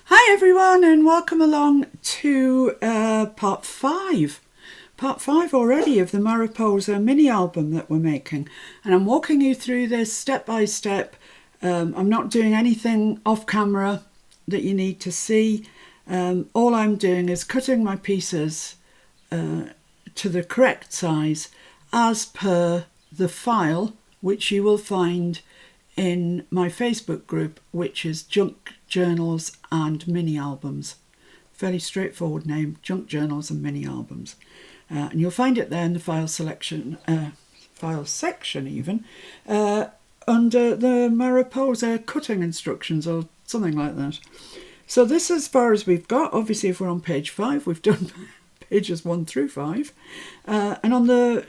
Hi everyone, and welcome along to part 5 already of the Mariposa mini album that we're making, and I'm walking you through this step by step. I'm not doing anything off camera that you need to see. All I'm doing is cutting my pieces to the correct size as per the file, which you will find in my Facebook group, which is Junk Journals and Mini Albums. Fairly straightforward name, Junk Journals and Mini Albums. And you'll find it there in the file section even, under the Mariposa cutting instructions or something like that. So this is as far as we've got. Obviously, if we're on page 5, we've done pages 1 through 5. And on the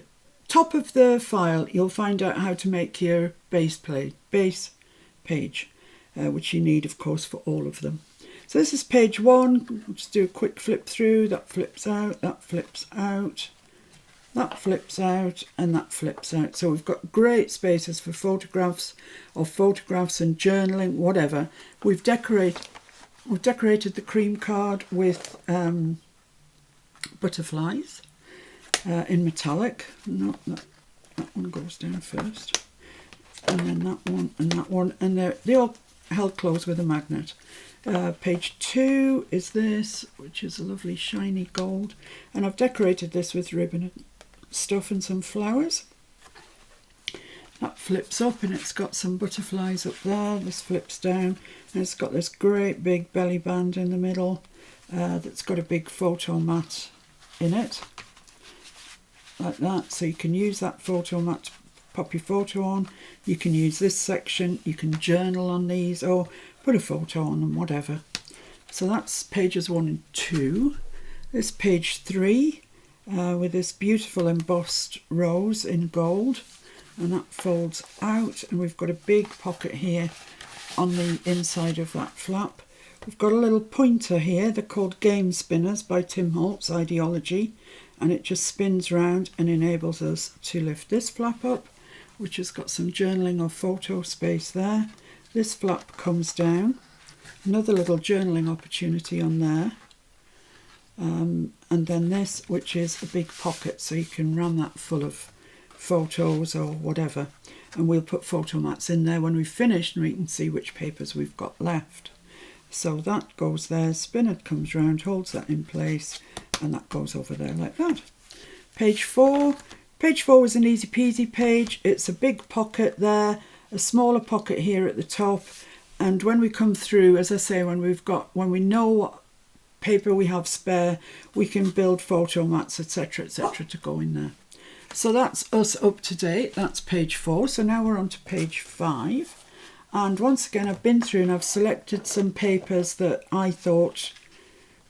top of the file, you'll find out how to make your base page, which you need, of course, for all of them. So this is page 1. We'll just do a quick flip through. That flips out, that flips out, that flips out, and that flips out. So we've got great spaces for photographs and journaling, whatever. We've decorated the cream card with butterflies in metallic. No, that one goes down first, and then that one, and they all held closed with a magnet. Page 2 is this, which is a lovely shiny gold, and I've decorated this with ribbon and stuff and some flowers. That flips up and it's got some butterflies up there. This flips down and it's got this great big belly band in the middle that's got a big photo mat in it, like that. So you can use that photo mat to pop your photo on. You can use this section, you can journal on these or put a photo on them, whatever. So that's pages 1 and 2. This page 3 with this beautiful embossed rose in gold, and that folds out, and we've got a big pocket here on the inside of that flap. We've got a little pointer here. They're called Game Spinners by Tim Holtz Ideology, and it just spins round and enables us to lift this flap up, which has got some journaling or photo space there. This flap comes down, another little journaling opportunity on there, and then this, which is a big pocket, so you can ram that full of photos or whatever, and we'll put photo mats in there when we've finished and we can see which papers we've got left. So that goes there, spinner comes round, holds that in place, and that goes over there like that. Page 4 is an easy peasy page. It's a big pocket there, a smaller pocket here at the top, and when we come through, as I say, when we know what paper we have spare, we can build photo mats, etc, to go in there. So that's us up to date. That's page 4. So now we're on to page 5, and once again I've been through and I've selected some papers that I thought,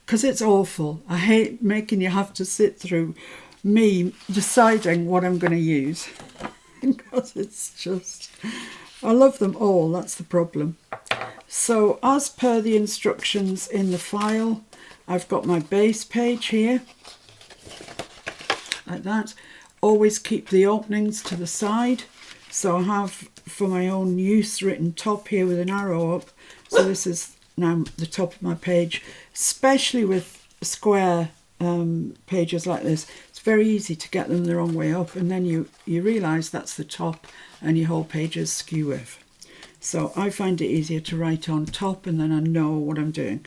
because it's awful, I hate making you have to sit through me deciding what I'm going to use because it's just, I love them all, that's the problem. So as per the instructions in the file, I've got my base page here like that. Always keep the openings to the side, so I have for my own use written top here with an arrow up. So this is now the top of my page, especially with square pages like this. It's very easy to get them the wrong way up, and then you realise that's the top and your whole page is skew with. So I find it easier to write on top, and then I know what I'm doing.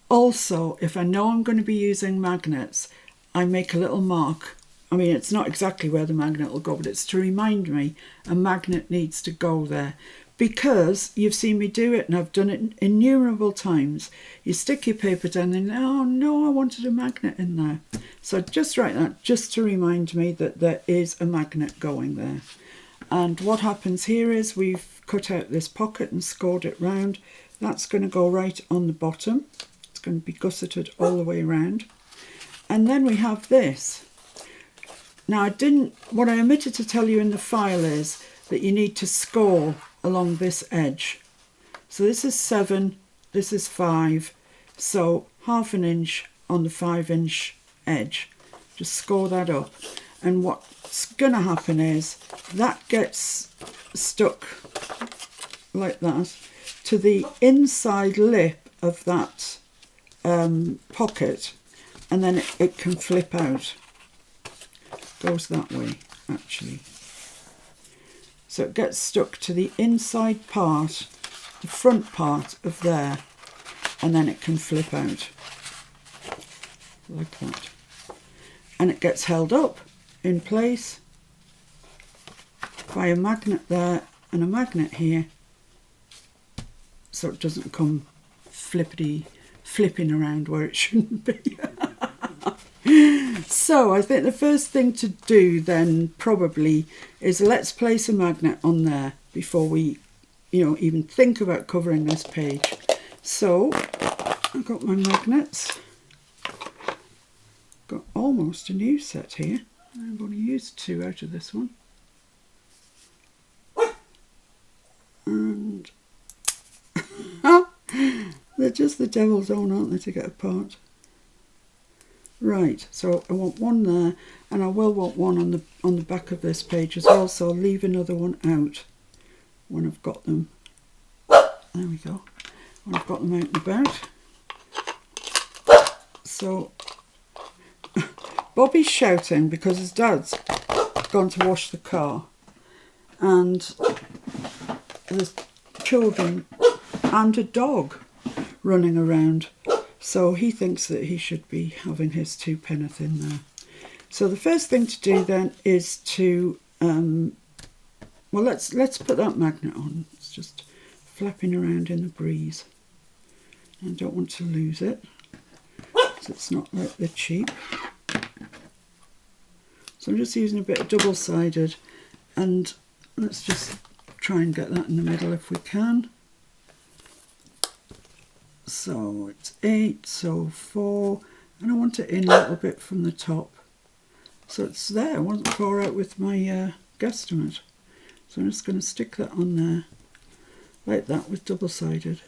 Also, if I know I'm going to be using magnets, I make a little mark. I mean, it's not exactly where the magnet will go, but it's to remind me a magnet needs to go there, because you've seen me do it and I've done it innumerable times. You stick your paper down and oh no, I wanted a magnet in there. So just write that just to remind me that there is a magnet going there. And what happens here is we've cut out this pocket and scored it round. That's going to go right on the bottom. It's going to be gusseted all the way around. And then we have this. Now what I omitted to tell you in the file is that you need to score along this edge. So this is 7, this is 5, so 1/2 inch on the 5-inch edge. Just score that up. And what's going to happen is that gets stuck like that to the inside lip of that pocket, and then it can flip out. Goes that way, actually. So it gets stuck to the inside part, the front part of there, and then it can flip out like that. And it gets held up in place by a magnet there and a magnet here, so it doesn't come flipping around where it shouldn't be. So I think the first thing to do then probably is let's place a magnet on there before we, even think about covering this page. So I've got my magnets. Got almost a new set here. I'm going to use 2 out of this one. And they're just the devil's own, aren't they, to get apart. Right, so I want one there, and I will want one on the back of this page as well, so I'll leave another one out when I've got them. There we go. When I've got them out and about. So Bobby's shouting because his dad's gone to wash the car, and there's children and a dog running around. So he thinks that he should be having his 2 penneth in there. So the first thing to do then is to, well, let's put that magnet on. It's just flapping around in the breeze. I don't want to lose it, so it's not like they're cheap. So I'm just using a bit of double-sided, and let's just try and get that in the middle if we can. So it's 8, so 4, and I want it in a little bit from the top. So it's there, I wasn't far out with my guesstimate. So I'm just going to stick that on there, like that, with double-sided.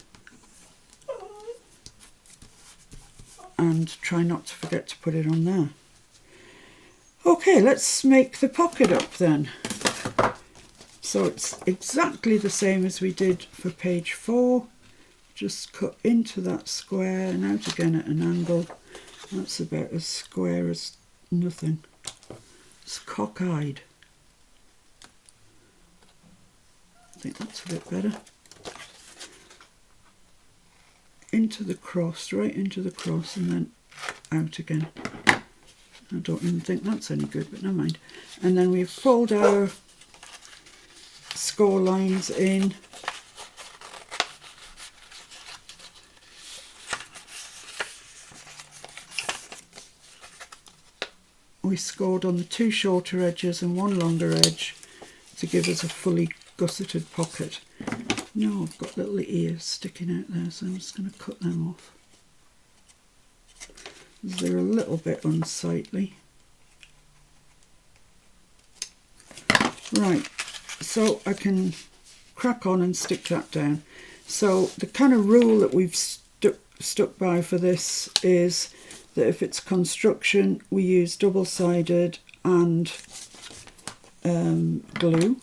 And try not to forget to put it on there. Okay, let's make the pocket up then. So it's exactly the same as we did for page 4. Just cut into that square and out again at an angle. That's about as square as nothing. It's cockeyed. I think that's a bit better. Into the cross, right into the cross, and then out again. I don't even think that's any good, but never mind. And then we fold our score lines in. We scored on the 2 shorter edges and 1 longer edge to give us a fully gusseted pocket. Now I've got little ears sticking out there, so I'm just going to cut them off. They're a little bit unsightly. Right, so I can crack on and stick that down. So the kind of rule that we've stuck by for this is that if it's construction, we use double-sided and glue.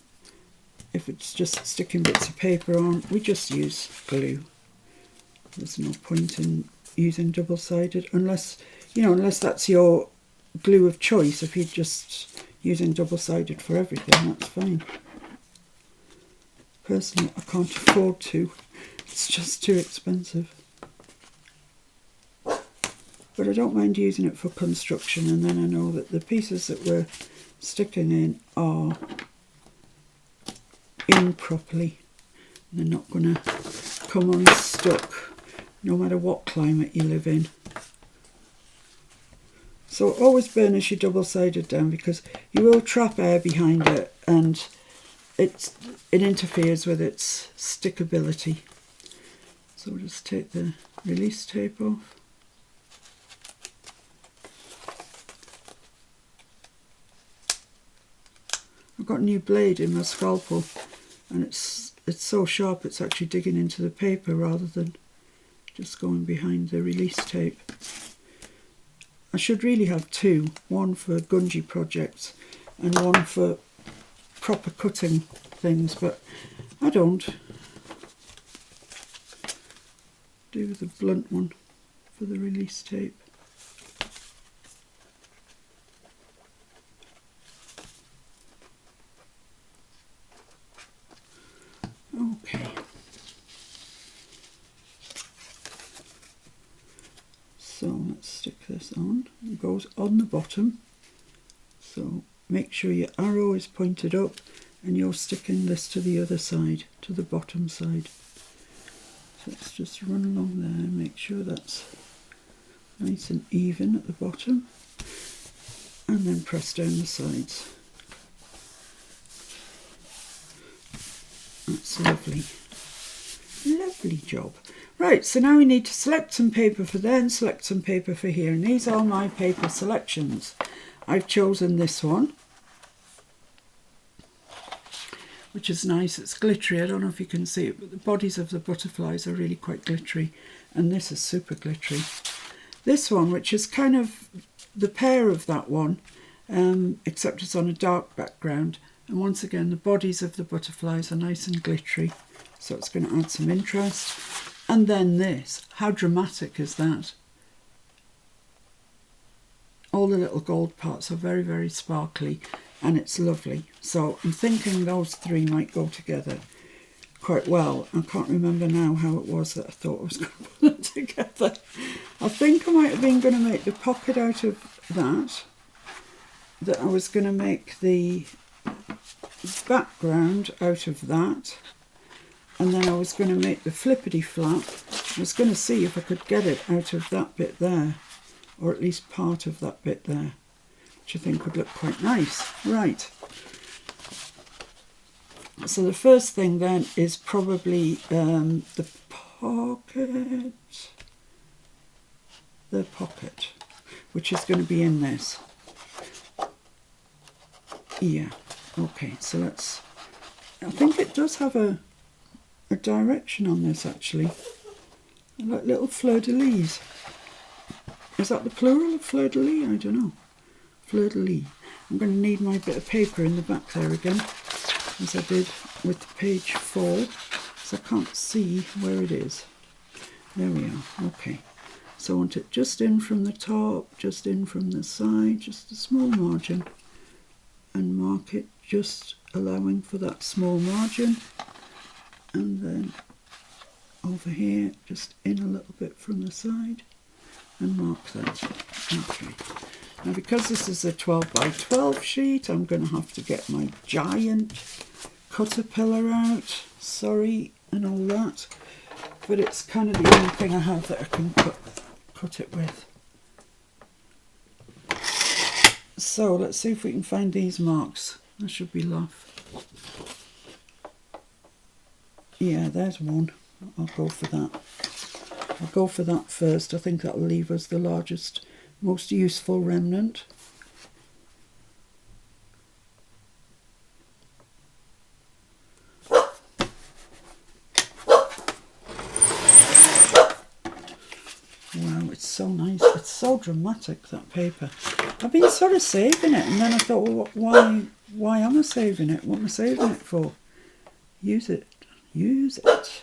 If it's just sticking bits of paper on, we just use glue. There's no point in using double-sided unless that's your glue of choice. If you're just using double-sided for everything, that's fine. Personally, I can't afford to. It's just too expensive. But I don't mind using it for construction, and then I know that the pieces that we're sticking in are in properly. They're not going to come unstuck no matter what climate you live in. So always burnish your double-sided down, because you will trap air behind it and it interferes with its stickability. So we'll just take the release tape off. I've got a new blade in my scalpel, and it's so sharp it's actually digging into the paper rather than just going behind the release tape. I should really have 2, one for gungy projects and one for proper cutting things, but I don't. do the blunt one for the release tape. Okay. So let's stick this on. It goes on the bottom. So make sure your arrow is pointed up and you're sticking this to the other side, to the bottom side. So let's just run along there and make sure that's nice and even at the bottom. And then press down the sides. That's lovely. Lovely job. Right, so now we need to select some paper for there and select some paper for here. And these are my paper selections. I've chosen this one, which is nice. It's glittery. I don't know if you can see it, but the bodies of the butterflies are really quite glittery. And this is super glittery. This one, which is kind of the pair of that one, except it's on a dark background. And once again, the bodies of the butterflies are nice and glittery. So it's going to add some interest. And then this, how dramatic is that? All the little gold parts are very, very sparkly and it's lovely. So I'm thinking those three might go together quite well. I can't remember now how it was that I thought I was going to put them together. I think I might have been going to make the pocket out of that I was going to make the background out of that. And then I was going to make the flippity flap. I was going to see if I could get it out of that bit there, or at least part of that bit there, which I think would look quite nice. Right. So the first thing then is probably the pocket, which is going to be in this. Yeah. Okay, so let's, I think it does have a direction on this actually, like little fleur-de-lis. Is that the plural of fleur-de-lis? I don't know. Fleur-de-lis. I'm going to need my bit of paper in the back there again, as I did with page 4, so I can't see where it is. There we are. Okay. So I want it just in from the top, just in from the side, just a small margin, and mark it, just allowing for that small margin. And then over here, just in a little bit from the side, and mark that. Okay. Now because this is a 12 by 12 sheet, I'm going to have to get my giant caterpillar out. Sorry, and all that. But it's kind of the only thing I have that I can cut it with. So let's see if we can find these marks. That should be love. Yeah, there's one. I'll go for that. I'll go for that first. I think that'll leave us the largest, most useful remnant. Wow, it's so nice. It's so dramatic, that paper. I've been sort of saving it, and then I thought, well, why am I saving it? What am I saving it for? Use it. Use it.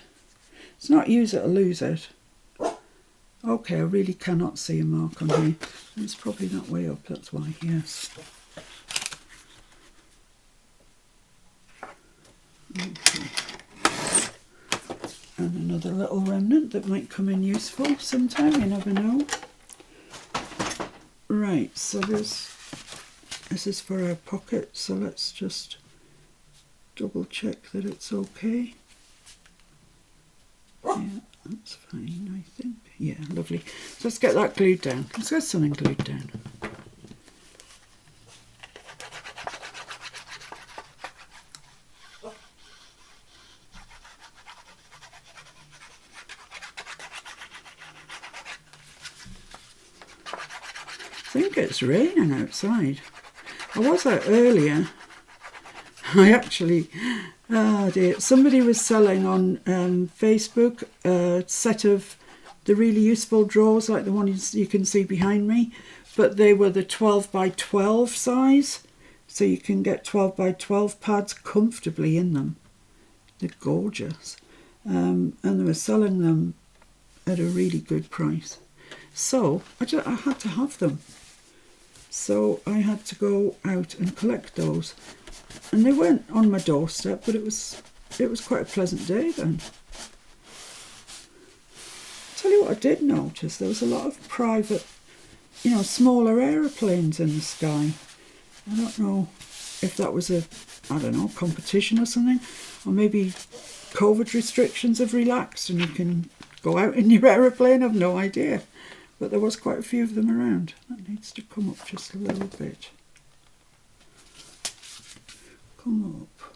It's not use it or lose it. Okay, I really cannot see a mark on here. It's probably that way up, that's why, yes. Okay. And another little remnant that might come in useful sometime, you never know. Right, so this is for our pocket, so let's just double check that it's okay. Yeah, that's fine, I think. Yeah, lovely. So let's get that glued down. Let's get something glued down. I think it's raining outside. I was out earlier. I actually, oh dear, somebody was selling on Facebook a set of the really useful drawers like the ones you can see behind me, but they were the 12 by 12 size, so you can get 12 by 12 pads comfortably in them. They're gorgeous. And they were selling them at a really good price. So I had to have them. So I had to go out and collect those. And they weren't on my doorstep, but it was quite a pleasant day then. Tell you what I did notice, there was a lot of private, smaller aeroplanes in the sky. I don't know if that was competition or something, or maybe COVID restrictions have relaxed and you can go out in your aeroplane. I've no idea. But there was quite a few of them around. That needs to come up just a little bit. Come up.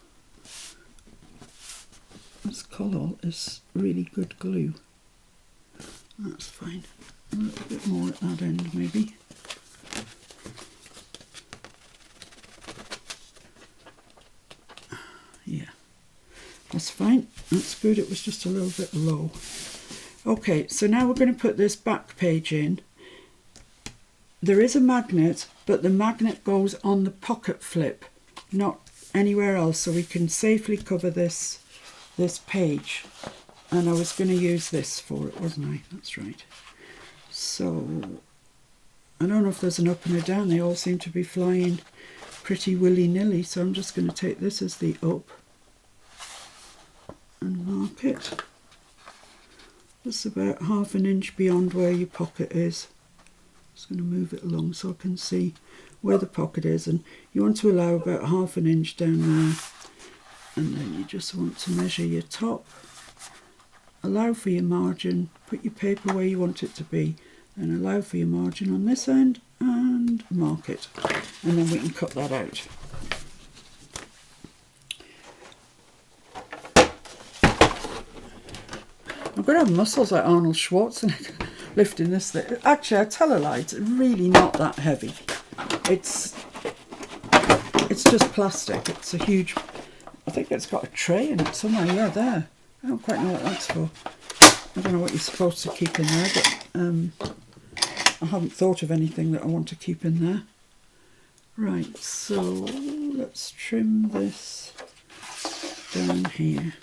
This Collall is really good glue. That's fine. A little bit more at that end maybe. Yeah, that's fine. That's good. It was just a little bit low. Okay, so now we're going to put this back page in. There is a magnet, but the magnet goes on the pocket flip, not anywhere else, so we can safely cover this page. And I was going to use this for it, wasn't I? That's right. So I don't know if there's an up and a down. They all seem to be flying pretty willy-nilly, so I'm just going to take this as the up and mark it. It's about 1/2 inch beyond where your pocket is. Just going to move it along so I can see where the pocket is, and you want to allow about 1/2 inch down there, and then you just want to measure your top, allow for your margin, put your paper where you want it to be, and allow for your margin on this end and mark it, and then we can cut that out. I'm going to have muscles like Arnold Schwarzenegger lifting this thing. Actually, I tell a lie, it's really not that heavy. It's just plastic. It's a huge, I think it's got a tray in it somewhere. Yeah, there. I don't quite know what that's for. I don't know what you're supposed to keep in there, but I haven't thought of anything that I want to keep in there. Right, so let's trim this down here.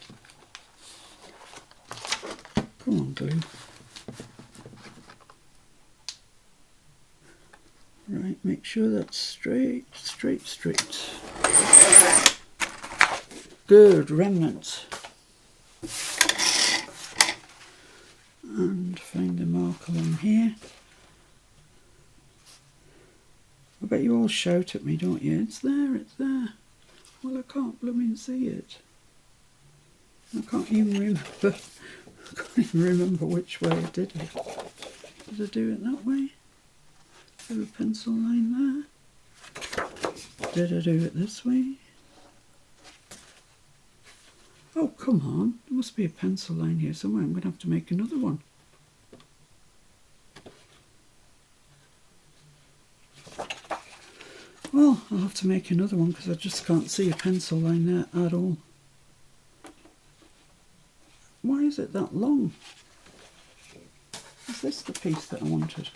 Come on, glue. Right, make sure that's straight, straight, straight. Good, remnant. And find the mark along here. I bet you all shout at me, don't you? It's there, it's there. Well, I can't blooming see it. I can't even remember which way I did it. Did I do it that way? Do a pencil line there. Did I do it this way? Oh, come on. There must be a pencil line here somewhere. I'm going to have to make another one. Well, I'll have to make another one because I just can't see a pencil line there at all. Why is it that long? Is this the piece that I wanted?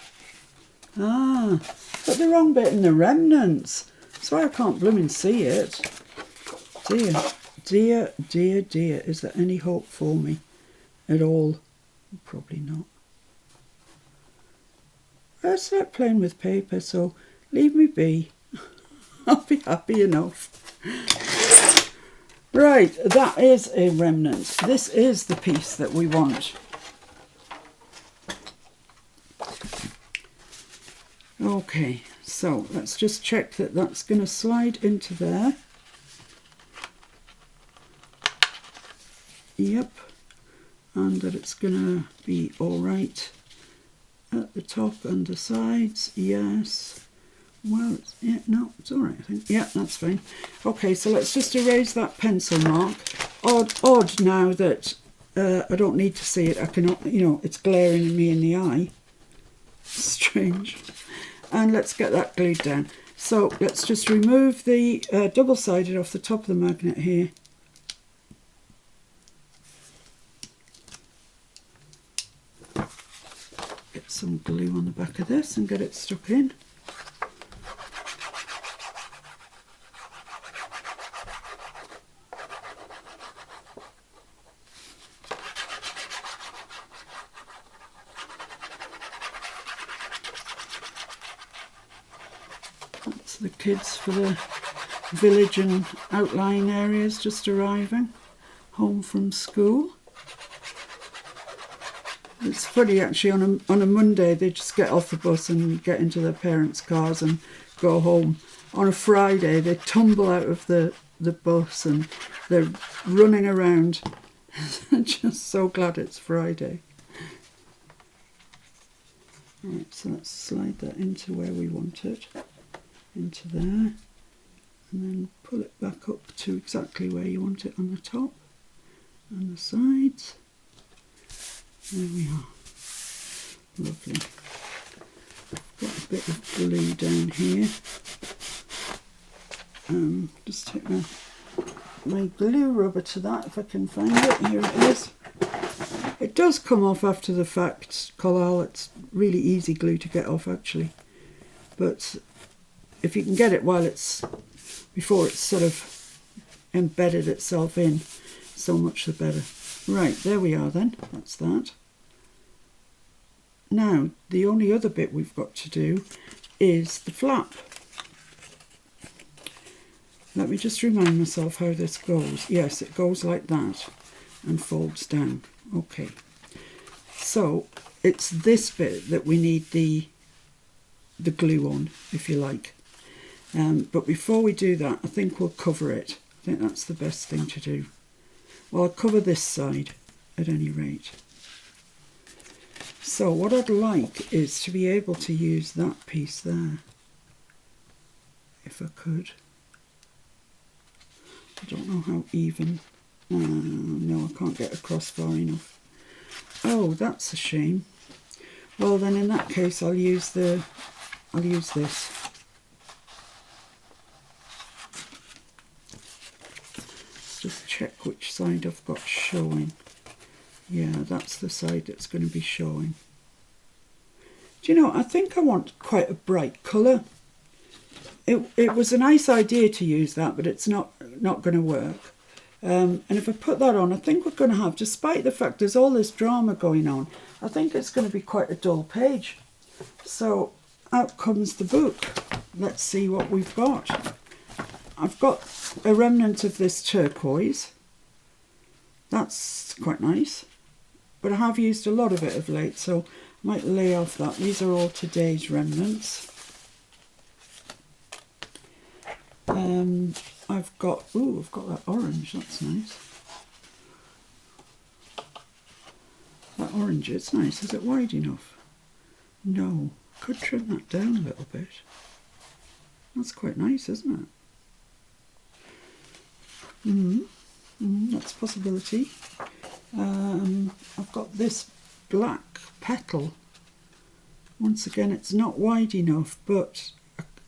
Ah, put the wrong bit in the remnants. That's why I can't blooming see it. Dear, dear, dear, dear. Is there any hope for me at all? Probably not. I just like playing with paper, so leave me be. I'll be happy enough. Right, that is a remnant. This is the piece that we want. Okay, so let's just check that that's going to slide into there. Yep, and that it's going to be all right at the top and the sides. Yes. Well, yeah, no, it's all right, I think. Yeah, that's fine. Okay, so let's just erase that pencil mark. Odd now that I don't need to see it. I can, it's glaring me in the eye. Strange. And let's get that glued down. So let's just remove the double-sided off the top of the magnet here. Get some glue on the back of this and get it stuck in. That's the kids for the village and outlying areas just arriving home from school. It's funny actually, on a Monday they just get off the bus and get into their parents' cars and go home. On a Friday they tumble out of the bus and they're running around. I'm just so glad it's Friday. Right, so let's slide that into where we want it, into there, and then pull it back up to exactly where you want it on the top and the sides. There we are. Lovely. Got a bit of glue down here. Just take my glue rubber to that if I can find it. Here it is. It does come off after the fact, Collal. It's really easy glue to get off actually. But if you can get it before it's sort of embedded itself in, so much the better. Right, there we are then. That's that. Now, the only other bit we've got to do is the flap. Let me just remind myself how this goes. Yes, it goes like that and folds down. Okay. So, it's this bit that we need the glue on, if you like. But before we do that, I think we'll cover it. I think that's the best thing to do. Well, I'll cover this side at any rate. So what I'd like is to be able to use that piece there, if I could. I don't know how even. No, I can't get across far enough. Oh, that's a shame. Well, then in that case, I'll use this. Let's just check which side I've got showing. Yeah, that's the side that's going to be showing. Do you know, I think I want quite a bright colour. It was a nice idea to use that, but it's not going to work. And if I put that on, I think we're going to have, despite the fact there's all this drama going on, I think it's going to be quite a dull page. So out comes the book. Let's see what we've got. I've got a remnant of this turquoise. That's quite nice. But I have used a lot of it of late, so I might lay off that. These are all today's remnants. I've got that orange, that's nice. That orange, it's nice. Is it wide enough? No, could trim that down a little bit. That's quite nice, isn't it? That's a possibility. I've got this black petal. Once again, it's not wide enough, but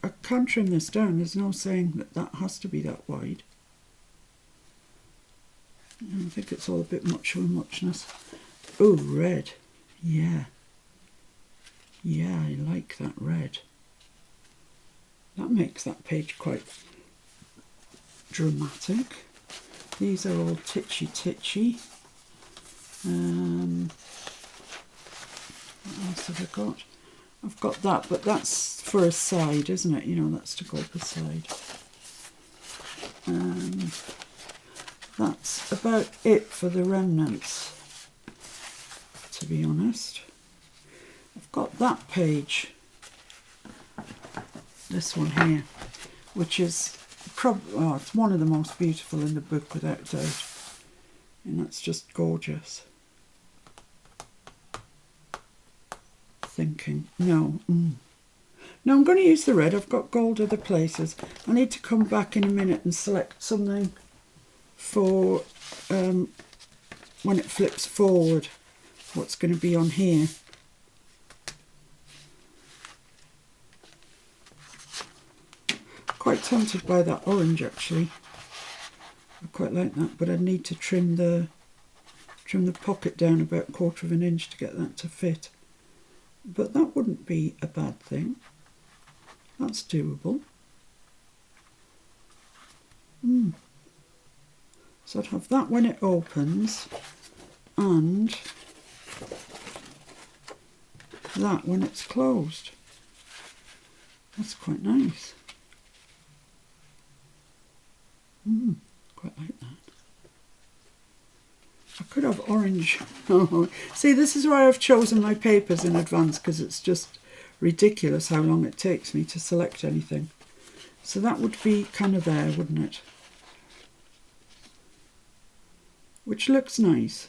I can trim this down. There's no saying that has to be that wide. I think it's all a bit much of a muchness. Oh, red. Yeah. Yeah, I like that red. That makes that page quite dramatic. These are all titchy. What else have I got? I've got that, but that's for a side, isn't it? You know, that's to go up a side. That's about it for the remnants, to be honest. I've got that page, this one here, which is probably, it's one of the most beautiful in the book without doubt. And that's just gorgeous. Thinking, no, I'm going to use the red. I've got gold other places. I need to come back in a minute and select something for when it flips forward, what's going to be on here. Quite tempted by that orange actually. I quite like that, but I need to trim the pocket down about 1/4 of an inch to get that to fit. But that wouldn't be a bad thing. That's doable. So I'd have that when it opens and that when it's closed. That's quite nice. Quite like that. I could have orange. Oh, see, this is why I've chosen my papers in advance, because it's just ridiculous how long it takes me to select anything. So that would be kind of there, wouldn't it? Which looks nice.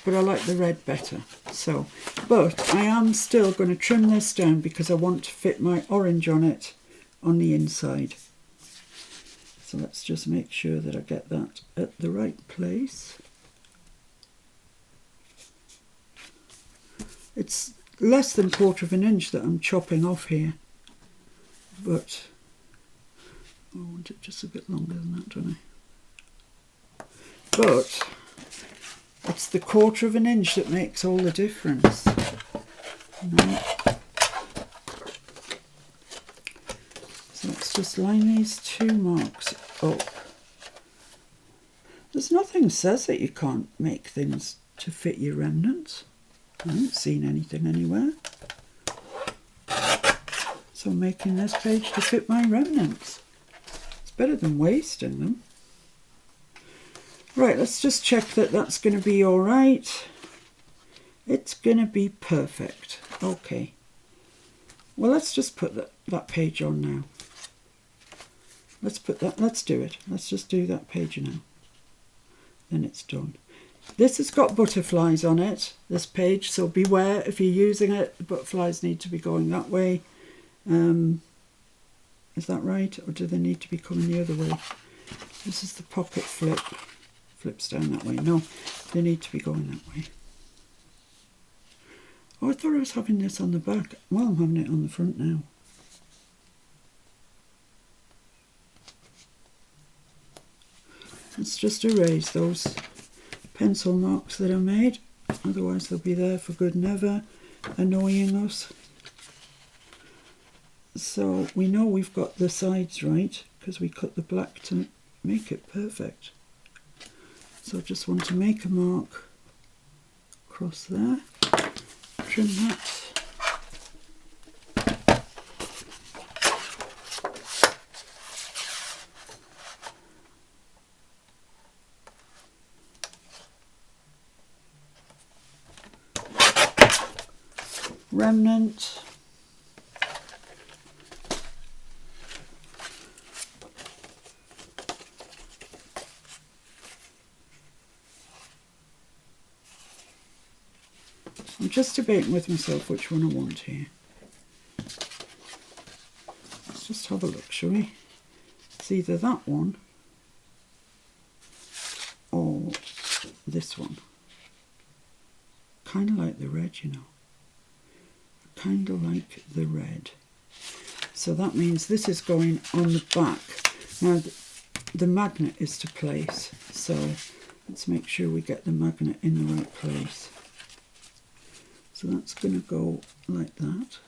But I like the red better. So, but I am still going to trim this down because I want to fit my orange on it on the inside. So let's just make sure that I get that at the right place. It's less than 1/4 inch that I'm chopping off here, but I want it just a bit longer than that, don't I? But it's the 1/4 inch that makes all the difference. No. So let's just line these 2 marks up. There's nothing says that you can't make things to fit your remnants. I haven't seen anything anywhere. So I'm making this page to fit my remnants. It's better than wasting them. Right, let's just check that that's going to be all right. It's going to be perfect. Okay. Well, let's just put that page on now. Let's do it. Let's just do that page now. Then it's done. This has got butterflies on it, this page, so beware if you're using it. The butterflies need to be going that way. Is that right? Or do they need to be coming the other way? This is the pocket flip. Flips down that way. No, they need to be going that way. Oh, I thought I was having this on the back. Well, I'm having it on the front now. Let's just erase those pencil marks that I made, otherwise they'll be there for good and ever, annoying us. So we know we've got the sides right because we cut the black to make it perfect. So I just want to make a mark across there, trim that. Remnant. I'm just debating with myself which one I want here. Let's just have a look, shall we? It's either that one or this one. Kind of like the red, you know. Kind of like the red. So that means this is going on the back. Now the magnet is to place, so let's make sure we get the magnet in the right place. So that's going to go like that.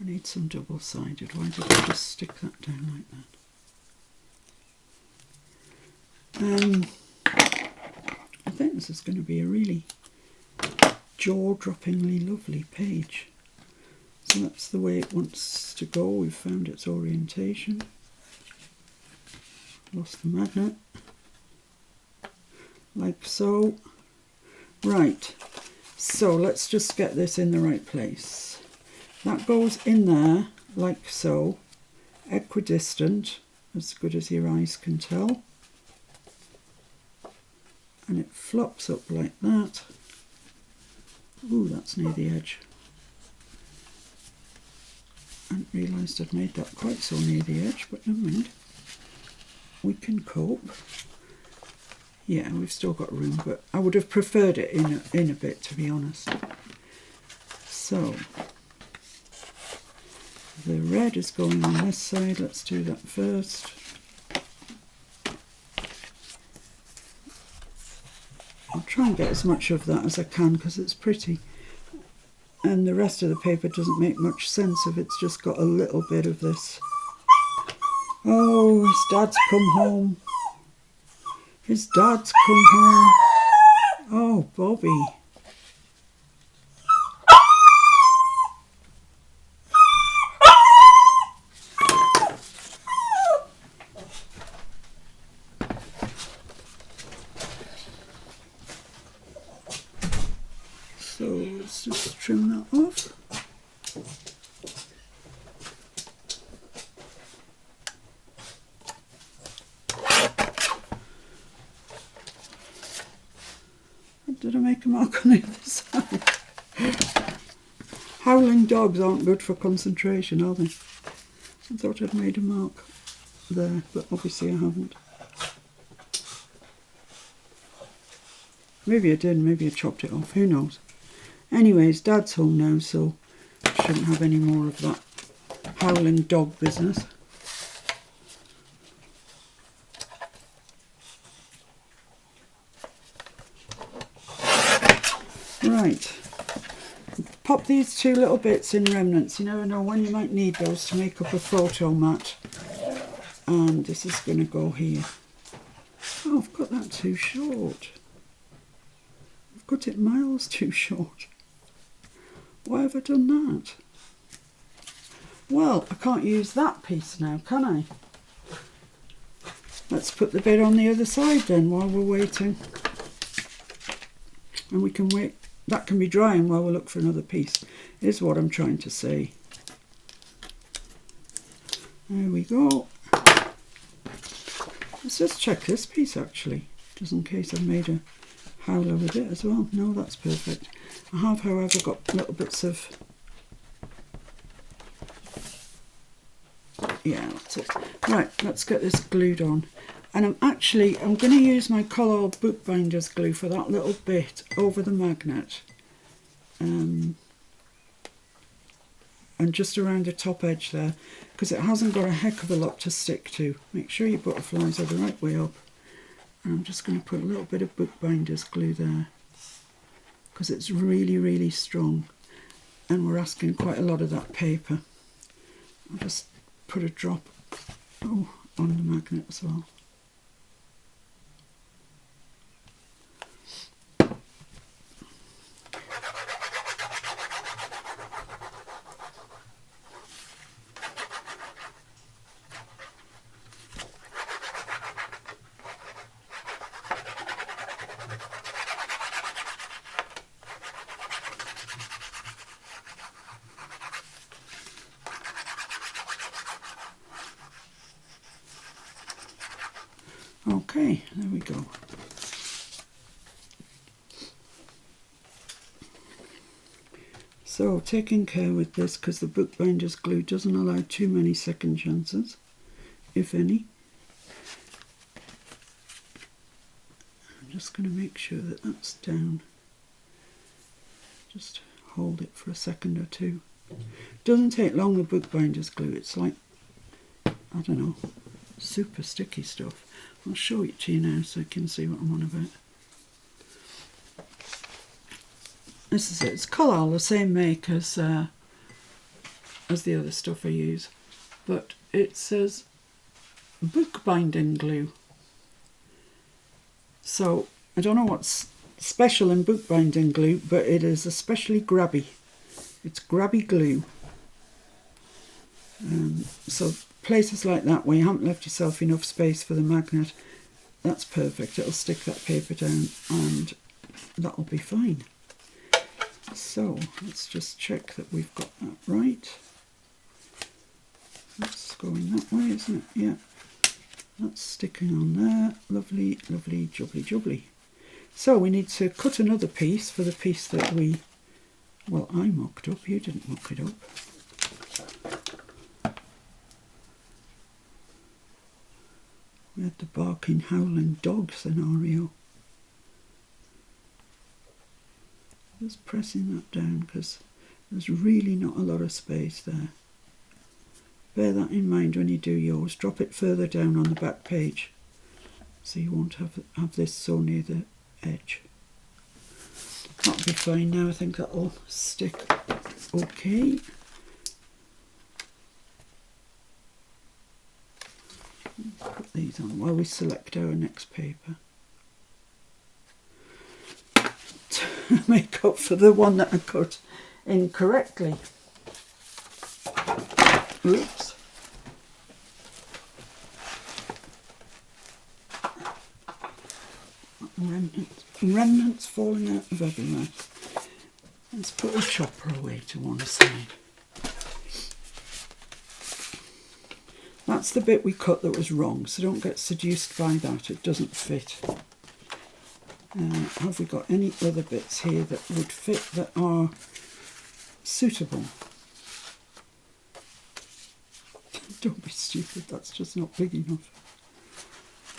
I need some double-sided. Why did I just stick that down like that? I think this is going to be a really jaw-droppingly lovely page. So that's the way it wants to go. We've found its orientation. Lost the magnet. Like so. Right. So let's just get this in the right place. That goes in there, like so, equidistant, as good as your eyes can tell. And it flops up like that. Ooh, that's near the edge. I hadn't realised I'd made that quite so near the edge, but never mind. We can cope. Yeah, we've still got room, but I would have preferred it in a bit, to be honest. So the red is going on this side. Let's do that first. I'll try and get as much of that as I can because it's pretty. And the rest of the paper doesn't make much sense if it's just got a little bit of this. Oh, his dad's come home. His dad's come home. Oh, Bobby. So let's just trim that off. Did I make a mark on the other side? Howling dogs aren't good for concentration, are they? I thought I'd made a mark there, but obviously I haven't. Maybe I did, maybe I chopped it off, who knows. Anyways, Dad's home now, so I shouldn't have any more of that howling dog business. Right, pop these two little bits in remnants. You never know when you might need those to make up a photo mat. And this is going to go here. Oh, I've got that too short. I've got it miles too short. Why have I done that? Well, I can't use that piece now, can I? Let's put the bit on the other side then while we're waiting. And we can wait. That can be drying while we look for another piece, is what I'm trying to say. There we go. Let's just check this piece actually, just in case I've made a howler with it as well. No, that's perfect. I have, however, got little bits of... Yeah, that's it. Right, let's get this glued on. And I'm going to use my Collall bookbinder's glue for that little bit over the magnet. And just around the top edge there, because it hasn't got a heck of a lot to stick to. Make sure your butterflies are the right way up. And I'm just going to put a little bit of bookbinder's glue there, because it's really, really strong. And we're asking quite a lot of that paper. I'll just put a drop on the magnet as well. Okay, there we go. So taking care with this, because the bookbinder's glue doesn't allow too many second chances, if any. I'm just going to make sure that that's down. Just hold it for a second or two. Doesn't take long, the bookbinder's glue. It's like, I don't know, super sticky stuff. I'll show it to you now so you can see what I'm on about. This is it. It's Collall, the same make as the other stuff I use, but it says bookbinding glue. So I don't know what's special in bookbinding glue, but it is especially grabby. It's grabby glue. So places like that where you haven't left yourself enough space for the magnet, that's perfect. It'll stick that paper down and that'll be fine. So let's just check that we've got that right. That's going that way, isn't it? Yeah, that's sticking on there. Lovely, lovely, jubbly, jubbly. So we need to cut another piece for the piece that I mocked up. You didn't mock it up. We had the barking, howling dog scenario. Just pressing that down because there's really not a lot of space there. Bear that in mind when you do yours. Drop it further down on the back page so you won't have this so near the edge. That'll be fine now. I think that'll stick okay. Put these on while we select our next paper. make up for the one that I cut incorrectly. Oops. Remnants falling out of everywhere. Let's put the chopper away to one side. That's the bit we cut that was wrong, so don't get seduced by that, it doesn't fit. Have we got any other bits here that would fit, that are suitable? Don't be stupid, that's just not big enough.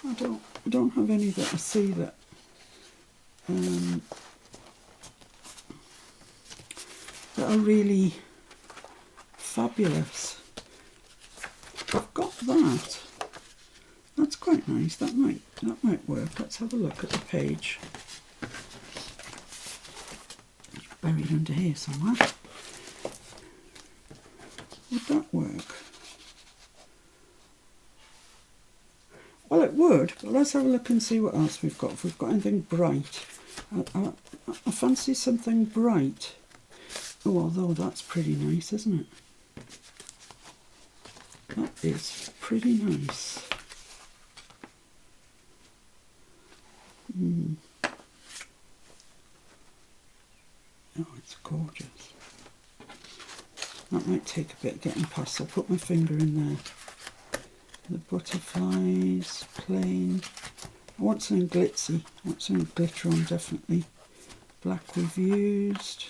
I don't have any that I see that that are really fabulous. I've got that. That's quite nice. That might work. Let's have a look at the page. It's buried under here somewhere. Would that work? Well, it would, but let's have a look and see what else we've got. If we've got anything bright. I fancy something bright. Oh, although that's pretty nice, isn't it? That is pretty nice. Oh, it's gorgeous. That might take a bit getting past. I'll put my finger in there. The butterflies, plain. I want something glitzy. I want something glitter on, definitely. Black we've used.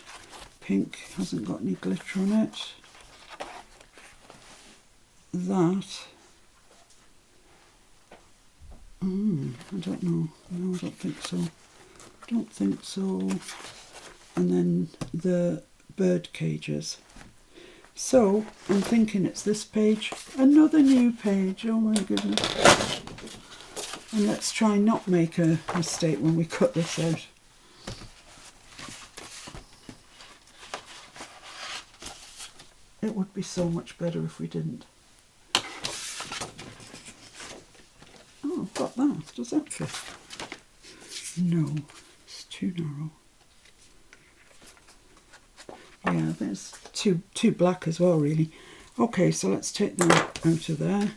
Pink hasn't got any glitter on it. That. I don't know. No, I don't think so. Don't think so. And then the bird cages. So I'm thinking it's this page. Another new page. Oh my goodness. And let's try not make a mistake when we cut this out. It would be so much better if we didn't. Oh, I've got that. Does that fit? No, it's too narrow. Yeah, there's too black as well, really. Okay, so let's take that out of there.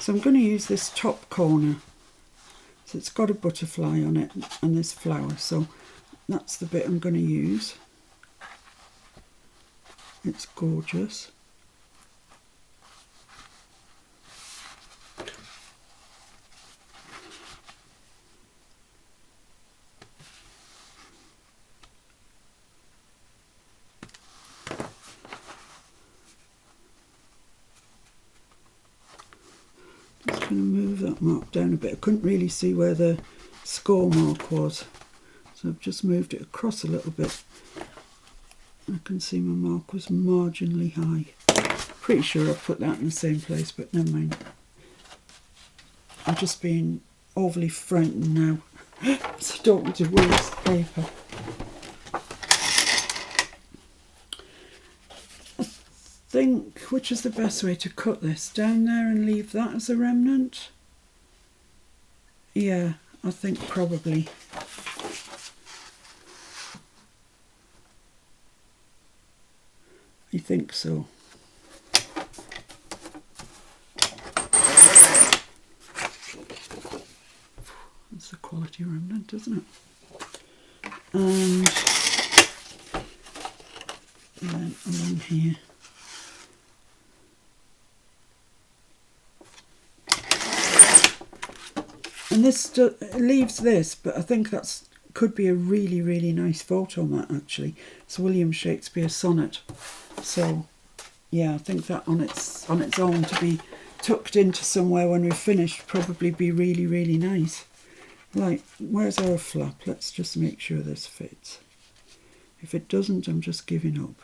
So I'm going to use this top corner. So it's got a butterfly on it and this flower. So that's the bit I'm going to use. It's gorgeous. Just going to move that mark down a bit. I couldn't really see where the score mark was, so I've just moved it across a little bit. I can see my mark was marginally high. Pretty sure I've put that in the same place, but never mind. I'm just being overly frightened now, so I don't want to waste paper. I think, which is the best way to cut this? Down there and leave that as a remnant? Yeah, I think probably. I think so. That's the quality remnant, isn't it? And then along here. And this leaves this, but I think that's could be a really, really nice photo mat, actually. It's William Shakespeare sonnet. So yeah, I think that on its own, to be tucked into somewhere when we've finished, probably be really, really nice. Right, where's our flap? Let's just make sure this fits. If it doesn't, I'm just giving up.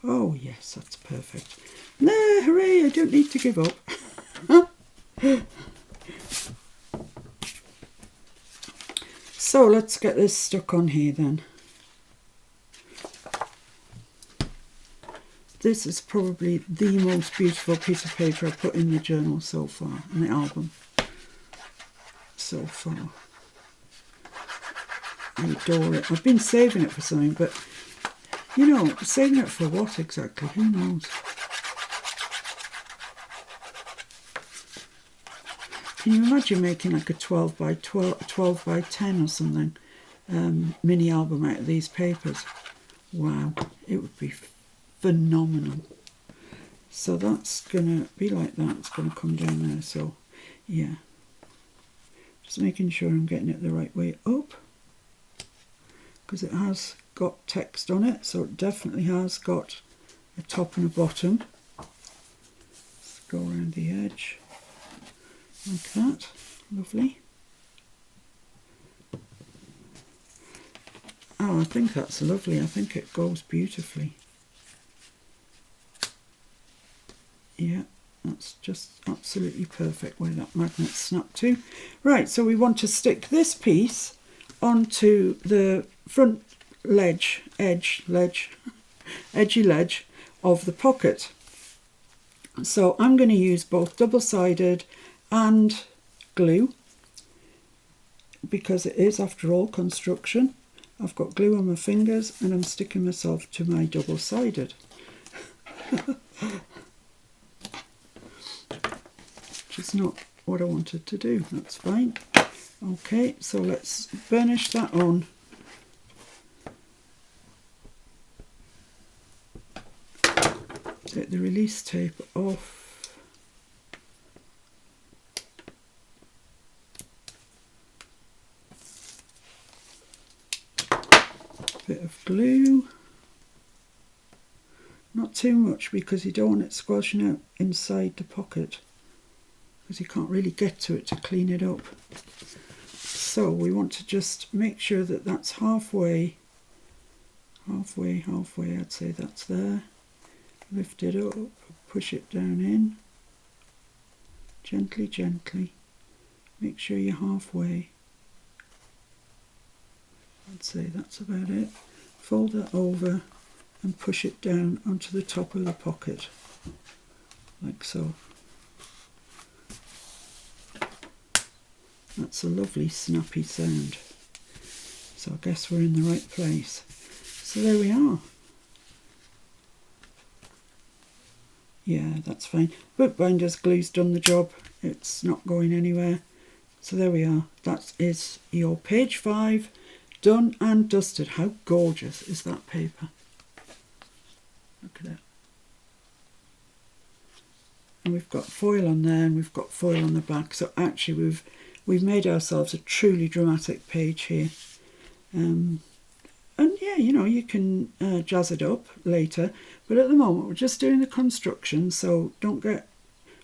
Oh yes, that's perfect. No, hooray, I don't need to give up. So let's get this stuck on here then. This is probably the most beautiful piece of paper I've put in the journal so far, in the album so far. I adore it. I've been saving it for something, but you know, saving it for what exactly? Who knows? Can you imagine making like a 12 by 10 or something mini album out of these papers? Wow, it would be phenomenal. So that's going to be like that. It's going to come down there. So, yeah. Just making sure I'm getting it the right way up. Because it has got text on it. So it definitely has got a top and a bottom. Let's go around the edge. Like that. Lovely. Oh, I think that's lovely. I think it goes beautifully. Yeah, that's just absolutely perfect where that magnet's snapped to. Right, so we want to stick this piece onto the front edgy ledge of the pocket. So I'm going to use both double-sided and glue because it is, after all, construction. I've got glue on my fingers and I'm sticking myself to my double-sided. Which is not what I wanted to do. That's fine. Okay, so let's burnish that on. Take the release tape off. Bit of glue. Not too much because you don't want it squashing out inside the pocket, because you can't really get to it to clean it up. So we want to just make sure that that's halfway, I'd say that's there. Lift it up, push it down in, gently, gently. Make sure you're halfway. I'd say that's about it. Fold that over and push it down onto the top of the pocket, like so. That's a lovely snappy sound. So I guess we're in the right place. So there we are. Yeah, that's fine. Bookbinder's glue's done the job. It's not going anywhere. So there we are. That is your page 5 done and dusted. How gorgeous is that paper? Look at it. And we've got foil on there and we've got foil on the back. So actually we've made ourselves a truly dramatic page here. And yeah, you know, you can jazz it up later. But at the moment, we're just doing the construction. So don't get,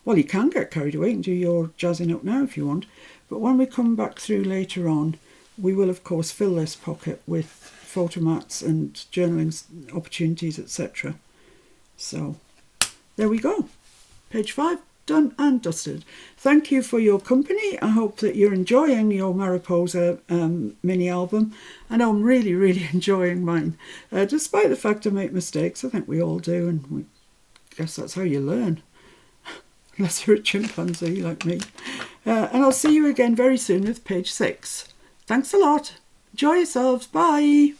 well, you can get carried away and do your jazzing up now if you want. But when we come back through later on, we will, of course, fill this pocket with photo mats and journaling opportunities, etc. So there we go. Page 5 done and dusted. Thank you for your company. I hope that you're enjoying your Mariposa mini album. I know I'm really, really enjoying mine. Despite the fact I make mistakes, I think we all do, and I guess that's how you learn. Unless you're a chimpanzee like me. And I'll see you again very soon with page 6. Thanks a lot. Enjoy yourselves. Bye.